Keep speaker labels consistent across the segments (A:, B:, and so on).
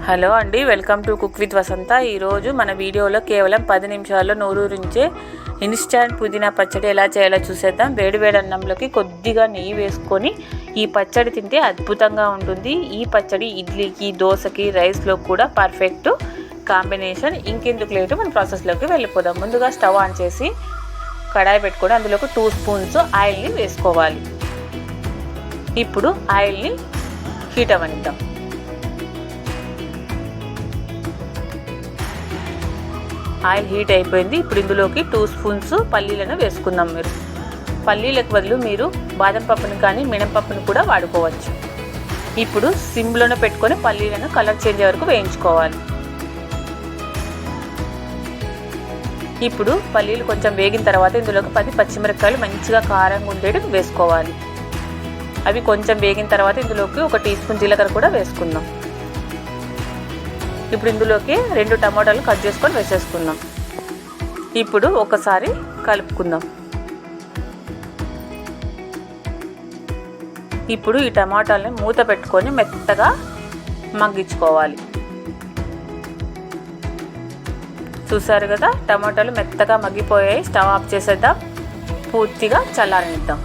A: Hello అండి, welcome to cook with వసంత. ఈరోజు మన వీడియోలో కేవలం 10 నిమిషాల్లో నూరూరించే ఇన్స్టాంట్ పుదీనా పచ్చడి ఎలా చేయాలో చూసేద్దాం. వేడివేడి అన్నంలోకి కొద్దిగా నెయ్యి వేసుకొని ఈ పచ్చడి తింటే అద్భుతంగా ఉంటుంది. ఈ పచ్చడి ఇడ్లీకి, దోశకి, రైస్లో కూడా పర్ఫెక్ట్ కాంబినేషన్. ఇంకెందుకు లేటు, మన ప్రాసెస్లోకి వెళ్ళిపోదాం. ముందుగా స్టవ్ ఆన్ చేసి కడాయి పెట్టుకొని అందులోకి 2 స్పూన్స్ ఆయిల్ని వేసుకోవాలి. ఇప్పుడు ఆయిల్ని హీట్ అవ్వనిద్దాం. ఆయిల్ హీట్ అయిపోయింది. ఇప్పుడు ఇందులోకి 2 స్పూన్స్ పల్లీలను వేసుకుందాం. మీరు పల్లీలకు బదులు మీరు బాదం పప్పును కానీ మినపప్పును కూడా వాడుకోవచ్చు. ఇప్పుడు సిమ్లోనే పెట్టుకొని పల్లీలను కలర్ చేంజ్ వరకు వేయించుకోవాలి. ఇప్పుడు పల్లీలు కొంచెం వేగిన తర్వాత ఇందులోకి 10 పచ్చిమిరపకాయలు మంచిగా కారంగా ఉండేది వేసుకోవాలి. అవి కొంచెం వేగిన తర్వాత ఇందులోకి 1 టీ స్పూన్ జీలకర్ర కూడా వేసుకుందాం. ఇప్పుడు ఇందులోకి 2 టమాటాలు కట్ చేసుకొని వేసేసుకుందాం. ఇప్పుడు ఒకసారి కలుపుకుందాం. ఇప్పుడు ఈ టమాటాలని మూత పెట్టుకొని మెత్తగా మగ్గించుకోవాలి. చూసారు కదా, టమాటాలు మెత్తగా మగ్గిపోయాయి. స్టవ్ ఆఫ్ చేసేద్దాం. పూర్తిగా చల్లారనిద్దాం.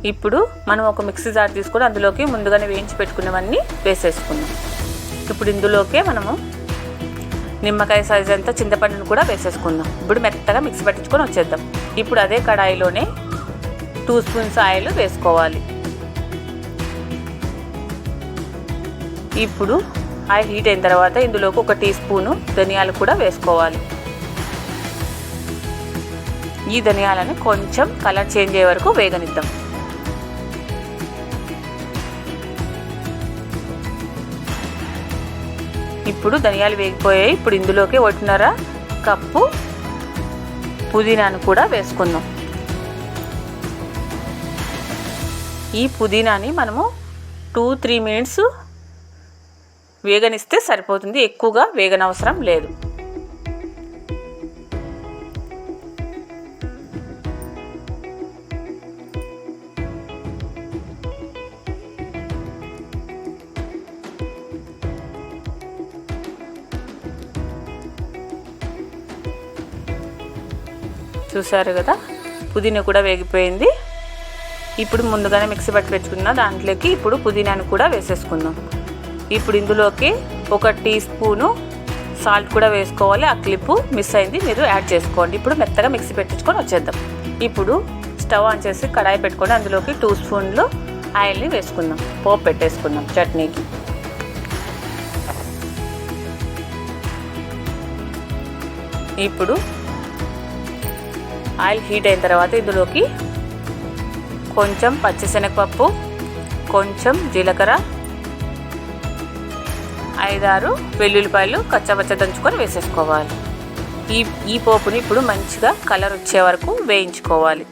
A: ఇప్పుడు మనం ఒక మిక్సీ జార్ తీసుకొని అందులోకి ముందుగానే వేయించి పెట్టుకున్నవన్నీ వేసేసుకుందాం. ఇప్పుడు ఇందులోకే మనము నిమ్మకాయ సైజ్ అంతా చింతపండును కూడా వేసేసుకుందాం. ఇప్పుడు మెత్తగా మిక్సీ పట్టించుకొని వచ్చేద్దాం. ఇప్పుడు అదే కడాయిలోనే 2 స్పూన్స్ ఆయిల్ వేసుకోవాలి. ఇప్పుడు ఆయిల్ హీట్ అయిన తర్వాత ఇందులోకి 1 టీ స్పూను ధనియాలు కూడా వేసుకోవాలి. ఈ ధనియాలను కొంచెం కలర్ చేంజ్ అయ్యే వరకు వేగనిద్దాం. ఇప్పుడు ధనియాలు వేగిపోయాయి. ఇప్పుడు ఇందులోకి 1.5 కప్పు పుదీనాను కూడా వేసుకుందాం. ఈ పుదీనాని మనము 2-3 మినిట్స్ వేగనిస్తే సరిపోతుంది. ఎక్కువగా వేగనవసరం లేదు. చూసారు కదా, పుదీనా కూడా వేగిపోయింది. ఇప్పుడు ముందుగానే మిక్సీ పట్టి పెట్టుకున్న దాంట్లోకి ఇప్పుడు పుదీనాను కూడా వేసేసుకుందాం. ఇప్పుడు ఇందులోకి 1 టీ స్పూను సాల్ట్ కూడా వేసుకోవాలి. ఆ క్లిప్పు మిస్ అయింది, మీరు యాడ్ చేసుకోండి. ఇప్పుడు మెత్తగా మిక్సీ పెట్టించుకొని వచ్చేద్దాం. ఇప్పుడు స్టవ్ ఆన్ చేసి కడాయి పెట్టుకొని అందులోకి 2 స్పూన్లు ఆయిల్ని వేసుకుందాం. పోపు పెట్టేసుకుందాం చట్నీకి. ఇప్పుడు ఆయిల్ హీట్ అయిన తర్వాత ఇందులోకి కొంచెం పచ్చిశనగపప్పు, కొంచెం జీలకర్ర, 5-6 వెల్లుల్లిపాయలు కచ్చపచ్చ దంచుకొని వేసేసుకోవాలి. ఈ పోపుని ఇప్పుడు మంచిగా కలర్ వచ్చే వరకు వేయించుకోవాలి.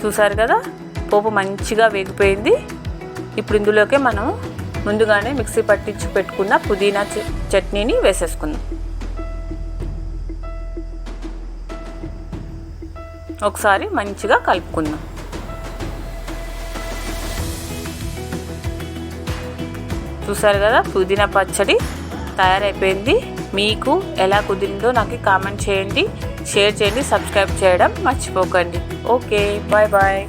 A: చూసారు కదా, పోపు మంచిగా వేగిపోయింది. ఇప్పుడు ఇందులోకి మనం ముందుగానే మిక్సీ పట్టించి పెట్టుకున్న పుదీనా చట్నీని వేసేసుకుందాం. ఒకసారి మంచిగా కలుపుకుందాం. చూసారు కదా, పుదీనా పచ్చడి తయారైపోయింది. మీకు ఎలా కుదిరిందో నాకు కామెంట్ చేయండి, షేర్ చేయండి, సబ్స్క్రైబ్ చేయడం మర్చిపోకండి. Okay, bye bye.